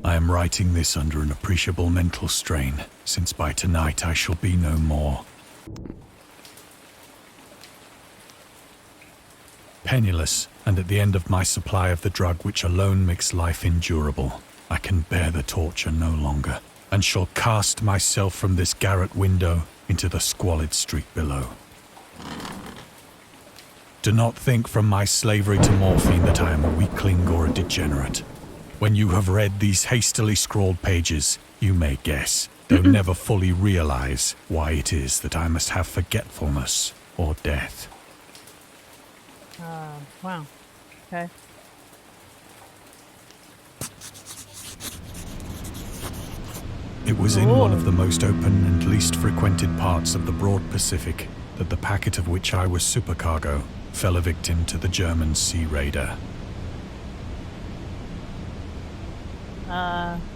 I am writing this under an appreciable mental strain, since by tonight I shall be no more. Penniless, and at the end of my supply of the drug which alone makes life endurable, I can bear the torture no longer, and shall cast myself from this garret window into the squalid street below. Do not think from my slavery to morphine that I am a weakling or a degenerate. When you have read these hastily scrawled pages, you may guess, though never fully realize, why it is that I must have forgetfulness or death. Wow. Okay. It was in one of the most open and least frequented parts of the broad Pacific that the packet of which I was supercargo fell a victim to the German sea raider.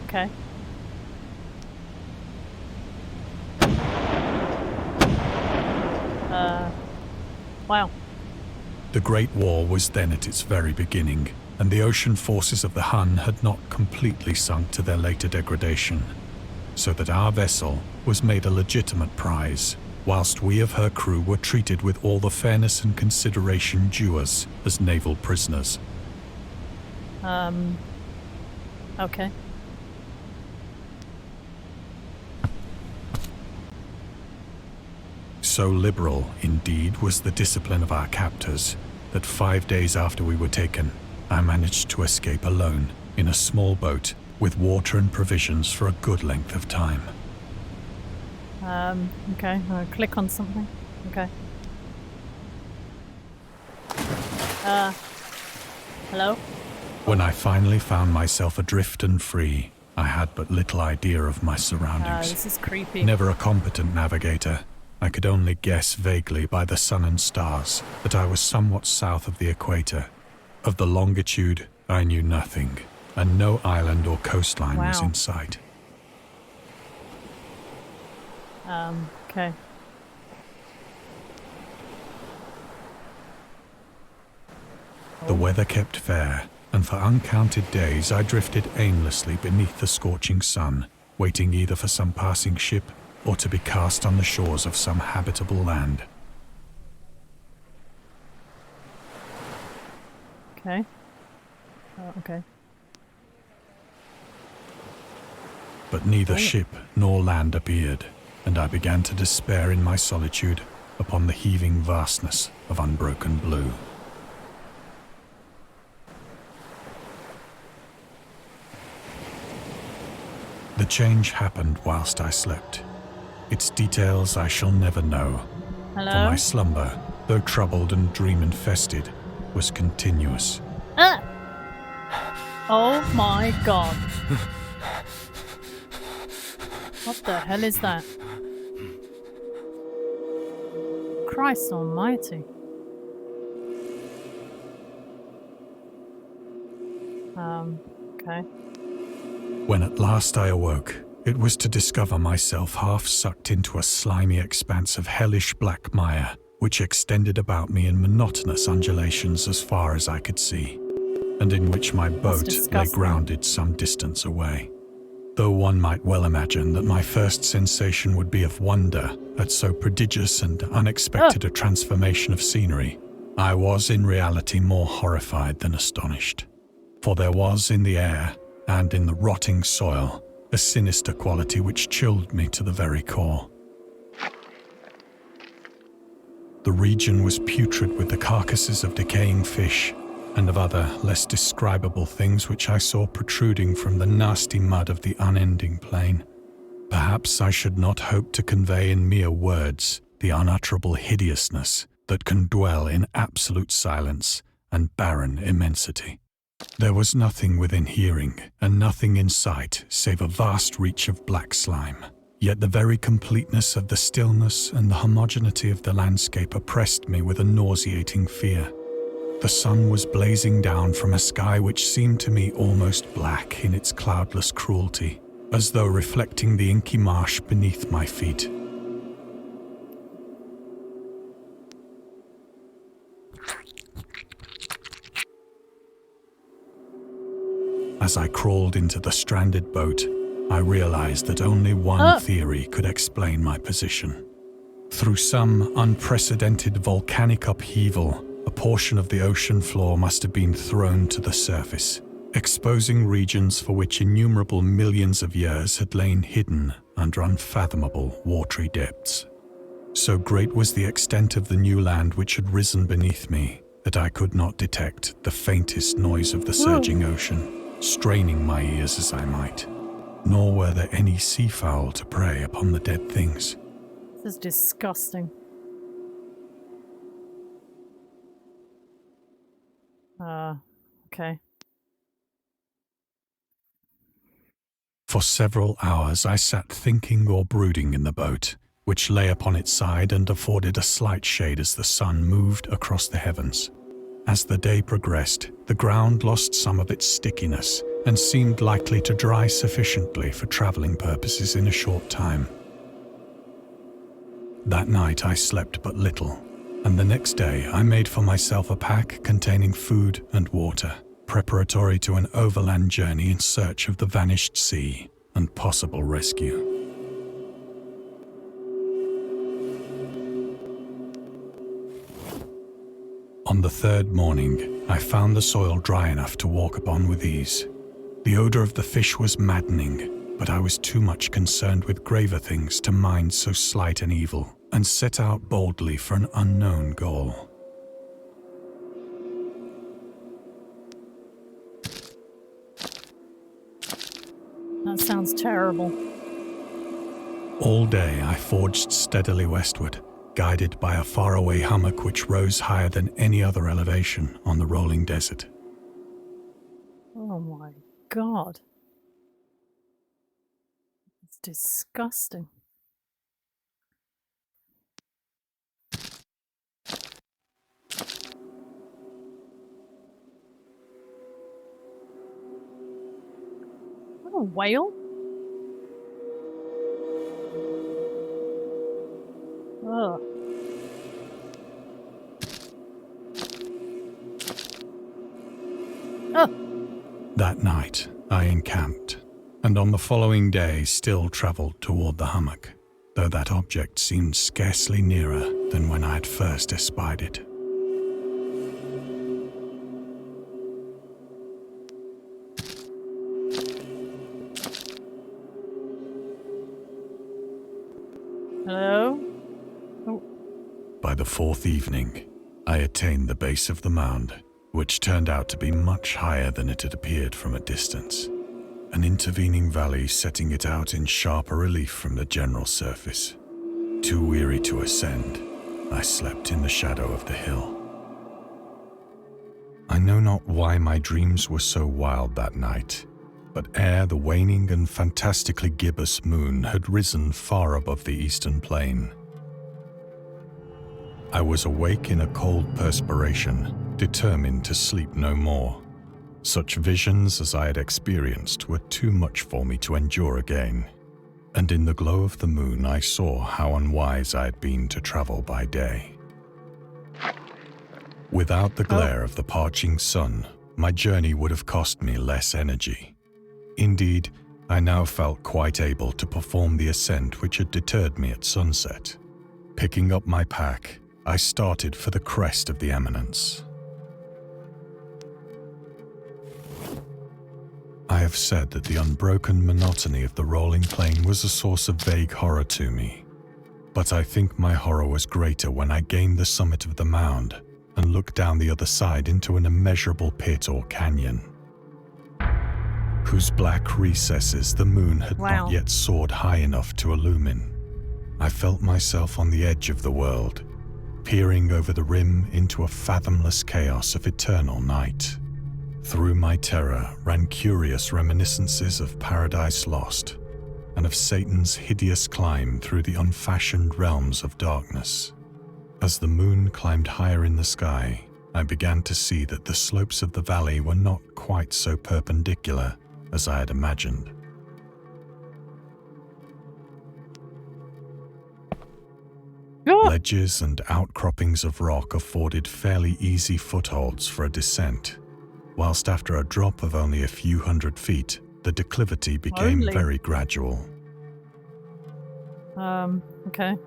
Okay. Wow. The Great War was then at its very beginning, and the ocean forces of the Hun had not completely sunk to their later degradation, so that our vessel was made a legitimate prize, whilst we of her crew were treated with all the fairness and consideration due us as naval prisoners. Okay. So liberal, indeed, was the discipline of our captors, that 5 days after we were taken, I managed to escape alone in a small boat with water and provisions for a good length of time. Okay. I'll click on something. Okay. Hello? When I finally found myself adrift and free, I had but little idea of my surroundings. This is creepy. Never a competent navigator, I could only guess vaguely by the sun and stars that I was somewhat south of the equator. Of the longitude, I knew nothing, and no island or coastline was in sight. Okay. The weather kept fair, and for uncounted days I drifted aimlessly beneath the scorching sun, waiting either for some passing ship or to be cast on the shores of some habitable land. Okay. Okay. But neither ship nor land appeared, and I began to despair in my solitude upon the heaving vastness of unbroken blue. The change happened whilst I slept. Its details I shall never know. Hello? For my slumber, though troubled and dream-infested, was continuous. Oh my god. What the hell is that? Christ almighty. Okay. When at last I awoke, it was to discover myself half sucked into a slimy expanse of hellish black mire, which extended about me in monotonous undulations as far as I could see, and in which my boat lay grounded some distance away. Though one might well imagine that my first sensation would be of wonder at so prodigious and unexpected a transformation of scenery, I was in reality more horrified than astonished. For there was in the air, and in the rotting soil, a sinister quality which chilled me to the very core. The region was putrid with the carcasses of decaying fish and of other, less describable things which I saw protruding from the nasty mud of the unending plain. Perhaps I should not hope to convey in mere words the unutterable hideousness that can dwell in absolute silence and barren immensity. There was nothing within hearing, and nothing in sight save a vast reach of black slime. Yet the very completeness of the stillness and the homogeneity of the landscape oppressed me with a nauseating fear. The sun was blazing down from a sky which seemed to me almost black in its cloudless cruelty, as though reflecting the inky marsh beneath my feet. As I crawled into the stranded boat, I realized that only one theory could explain my position. Through some unprecedented volcanic upheaval, a portion of the ocean floor must have been thrown to the surface, exposing regions for which innumerable millions of years had lain hidden under unfathomable watery depths. So great was the extent of the new land which had risen beneath me that I could not detect the faintest noise of the surging ocean, straining my ears as I might. Nor were there any seafowl to prey upon the dead things. This is disgusting. Okay. For several hours I sat thinking or brooding in the boat, which lay upon its side and afforded a slight shade as the sun moved across the heavens. As the day progressed, the ground lost some of its stickiness and seemed likely to dry sufficiently for traveling purposes in a short time. That night I slept but little, and the next day I made for myself a pack containing food and water, preparatory to an overland journey in search of the vanished sea and possible rescue. On the third morning, I found the soil dry enough to walk upon with ease. The odor of the fish was maddening, but I was too much concerned with graver things to mind so slight an evil, and set out boldly for an unknown goal. That sounds terrible. All day I forged steadily westward, guided by a faraway hummock which rose higher than any other elevation on the rolling desert. Oh my god. It's disgusting. What a whale? Ugh. That night, I encamped, and on the following day still travelled toward the hummock, though that object seemed scarcely nearer than when I had first espied it. Hello? By the fourth evening, I attained the base of the mound, which turned out to be much higher than it had appeared from a distance, an intervening valley setting it out in sharper relief from the general surface. Too weary to ascend, I slept in the shadow of the hill. I know not why my dreams were so wild that night, but ere the waning and fantastically gibbous moon had risen far above the eastern plain, I was awake in a cold perspiration, determined to sleep no more. Such visions as I had experienced were too much for me to endure again, and in the glow of the moon I saw how unwise I had been to travel by day. Without the glare of the parching sun, my journey would have cost me less energy. Indeed, I now felt quite able to perform the ascent which had deterred me at sunset. Picking up my pack, I started for the crest of the eminence. I have said that the unbroken monotony of the rolling plain was a source of vague horror to me, but I think my horror was greater when I gained the summit of the mound and looked down the other side into an immeasurable pit or canyon, whose black recesses the moon had not yet soared high enough to illumine. I felt myself on the edge of the world, peering over the rim into a fathomless chaos of eternal night. Through my terror ran curious reminiscences of Paradise Lost and of Satan's hideous climb through the unfashioned realms of darkness. As the moon climbed higher in the sky, I began to see that the slopes of the valley were not quite so perpendicular as I had imagined. Ledges and outcroppings of rock afforded fairly easy footholds for a descent, whilst after a drop of only a few hundred feet, the declivity became Only? very gradual. Okay.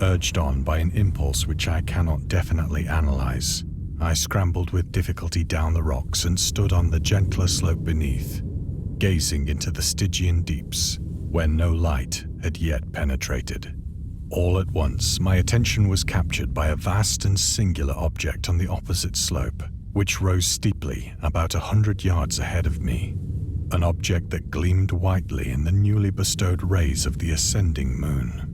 Urged on by an impulse which I cannot definitely analyze, I scrambled with difficulty down the rocks and stood on the gentler slope beneath, gazing into the Stygian deeps, where no light had yet penetrated. All at once, my attention was captured by a vast and singular object on the opposite slope, which rose steeply about 100 yards ahead of me, an object that gleamed whitely in the newly bestowed rays of the ascending moon.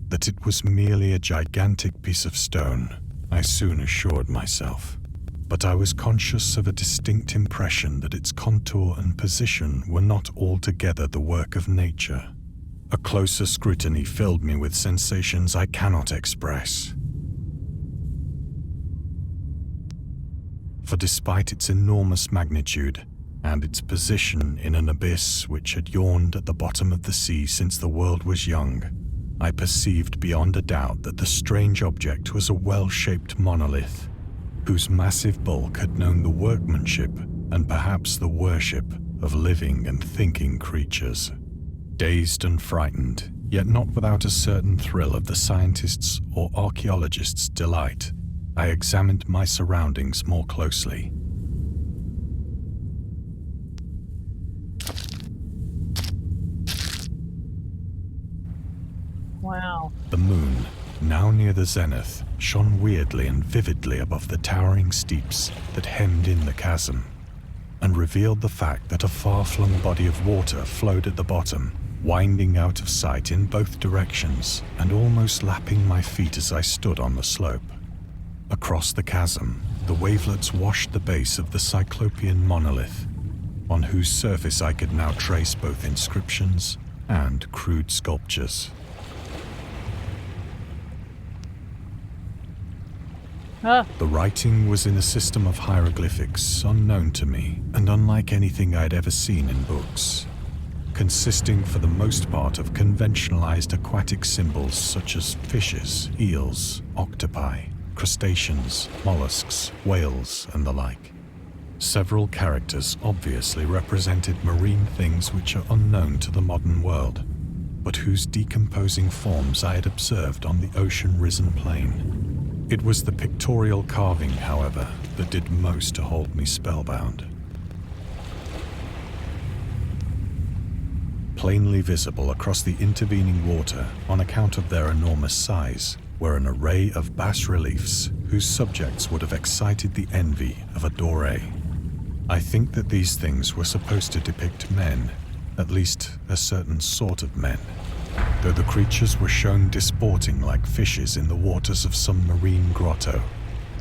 That it was merely a gigantic piece of stone, I soon assured myself, but I was conscious of a distinct impression that its contour and position were not altogether the work of nature. A closer scrutiny filled me with sensations I cannot express. For despite its enormous magnitude and its position in an abyss which had yawned at the bottom of the sea since the world was young, I perceived beyond a doubt that the strange object was a well-shaped monolith, whose massive bulk had known the workmanship and perhaps the worship of living and thinking creatures. Dazed and frightened, yet not without a certain thrill of the scientist's or archaeologist's delight, I examined my surroundings more closely. Wow. The moon, now near the zenith, shone weirdly and vividly above the towering steeps that hemmed in the chasm, and revealed the fact that a far-flung body of water flowed at the bottom, winding out of sight in both directions and almost lapping my feet as I stood on the slope. Across the chasm, the wavelets washed the base of the Cyclopean monolith, on whose surface I could now trace both inscriptions and crude sculptures. The writing was in a system of hieroglyphics unknown to me and unlike anything I'd ever seen in books, consisting for the most part of conventionalized aquatic symbols such as fishes, eels, octopi, crustaceans, mollusks, whales, and the like. Several characters obviously represented marine things which are unknown to the modern world, but whose decomposing forms I had observed on the ocean-risen plain. It was the pictorial carving, however, that did most to hold me spellbound. Plainly visible across the intervening water, on account of their enormous size, were an array of bas-reliefs whose subjects would have excited the envy of a Doré. I think that these things were supposed to depict men, at least a certain sort of men, though the creatures were shown disporting like fishes in the waters of some marine grotto,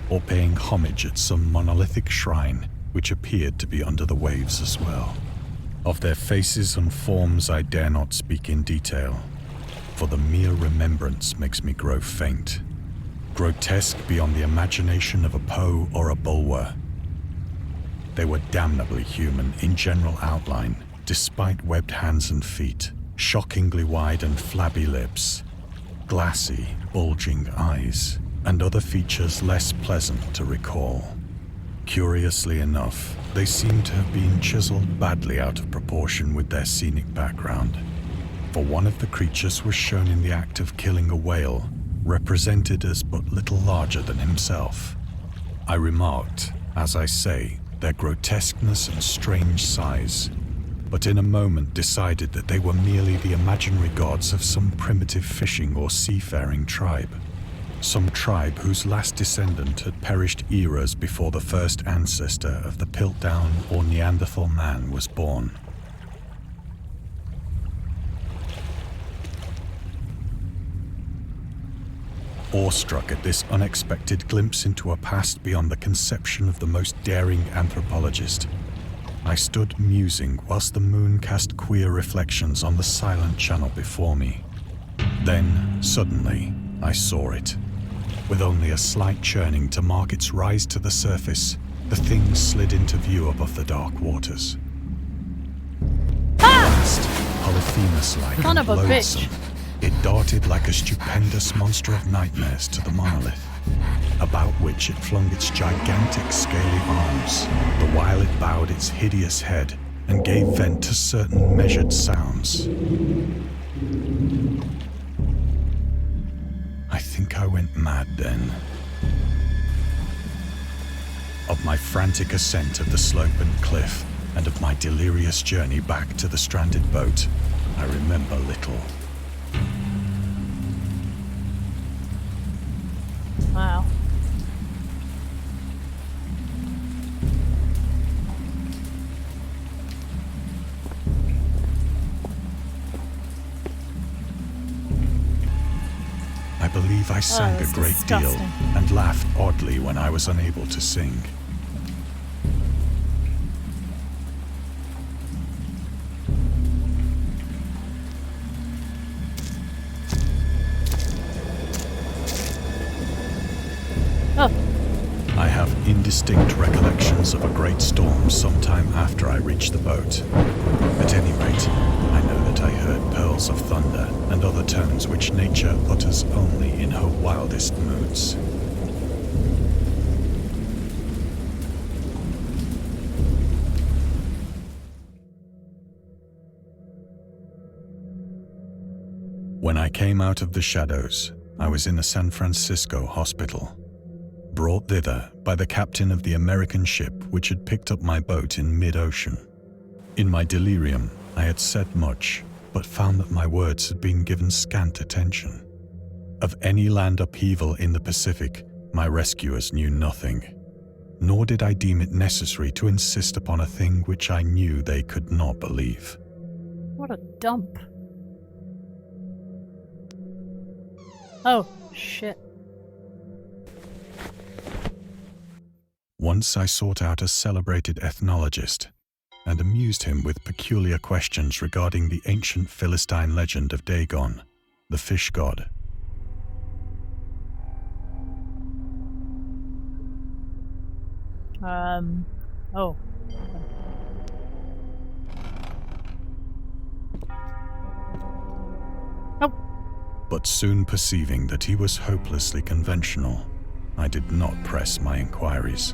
or paying homage at some monolithic shrine which appeared to be under the waves as well. Of their faces and forms I dare not speak in detail, for the mere remembrance makes me grow faint, grotesque beyond the imagination of a Poe or a Bulwer. They were damnably human in general outline, despite webbed hands and feet, shockingly wide and flabby lips, glassy, bulging eyes, and other features less pleasant to recall. Curiously enough, they seemed to have been chiseled badly out of proportion with their scenic background, for one of the creatures was shown in the act of killing a whale, represented as but little larger than himself. I remarked, as I say, their grotesqueness and strange size, but in a moment decided that they were merely the imaginary gods of some primitive fishing or seafaring tribe. Some tribe whose last descendant had perished eras before the first ancestor of the Piltdown or Neanderthal man was born. Awestruck at this unexpected glimpse into a past beyond the conception of the most daring anthropologist, I stood musing whilst the moon cast queer reflections on the silent channel before me. Then, suddenly, I saw it, with only a slight churning to mark its rise to the surface, the thing slid into view above the dark waters. Vast, Polyphemus-like Son and of a loathsome, bitch. it darted like a stupendous monster of nightmares to the monolith, about which it flung its gigantic scaly arms, the while it bowed its hideous head and gave vent to certain measured sounds. I think I went mad then. Of my frantic ascent of the slope and cliff, and of my delirious journey back to the stranded boat, I remember little. Wow. I believe I sang a that's great deal disgusting. and laughed oddly when I was unable to sing. Oh, I have indistinct recollections of a great storm sometime after I reached the boat. At any rate, I know that I heard pearls of thunder and other tones which nature utters only in her wildest moods. When I came out of the shadows, I was in a San Francisco hospital, brought thither by the captain of the American ship which had picked up my boat in mid-ocean. In my delirium, I had said much, but found that my words had been given scant attention. Of any land upheaval in the Pacific, my rescuers knew nothing, nor did I deem it necessary to insist upon a thing which I knew they could not believe. what a dump. Oh, shit. Once I sought out a celebrated ethnologist and amused him with peculiar questions regarding the ancient Philistine legend of Dagon, the fish god. Oh. Oh, But soon perceiving that he was hopelessly conventional, I did not press my inquiries.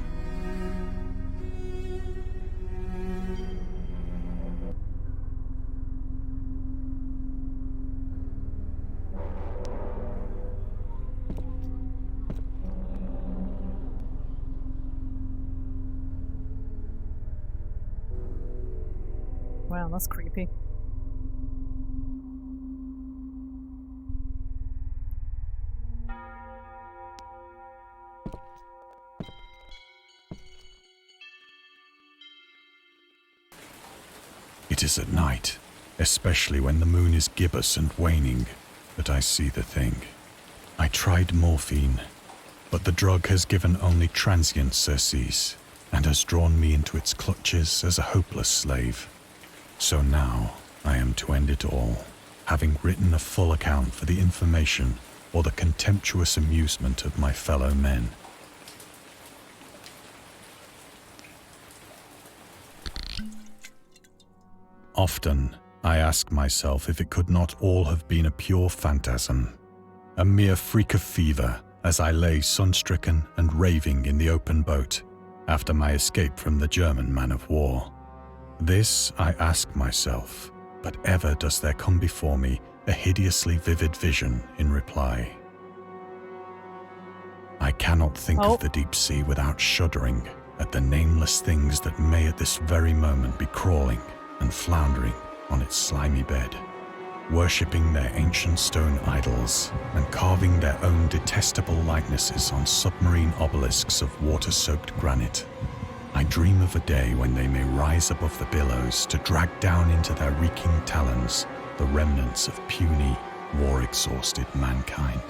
wow, that's creepy. It is at night, especially when the moon is gibbous and waning, that I see the thing. I tried morphine, but the drug has given only transient surcease and has drawn me into its clutches as a hopeless slave. So now I am to end it all, having written a full account for the information or the contemptuous amusement of my fellow men. Often, I ask myself if it could not all have been a pure phantasm, a mere freak of fever as I lay sun-stricken and raving in the open boat after my escape from the German man-of-war. This I ask myself, but ever does there come before me a hideously vivid vision in reply. I cannot think of the deep sea without shuddering at the nameless things that may at this very moment be crawling and floundering on its slimy bed, worshipping their ancient stone idols and carving their own detestable likenesses on submarine obelisks of water-soaked granite. I dream of a day when they may rise above the billows to drag down into their reeking talons the remnants of puny, war-exhausted mankind.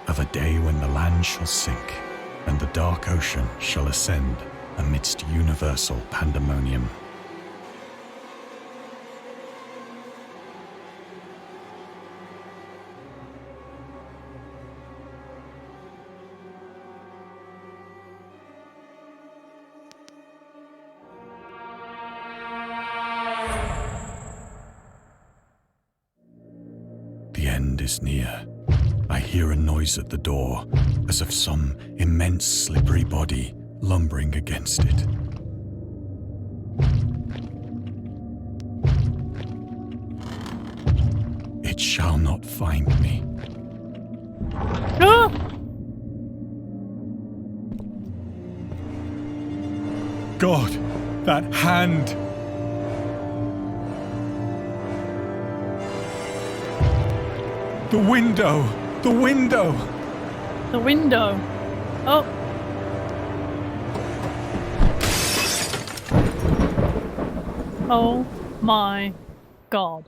Of a day when the land shall sink and the dark ocean shall ascend amidst universal pandemonium. is near. I hear a noise at the door, as of some immense slippery body lumbering against it. It shall not find me. Ah! God, that hand! The window! The window! The window. Oh. Oh my god.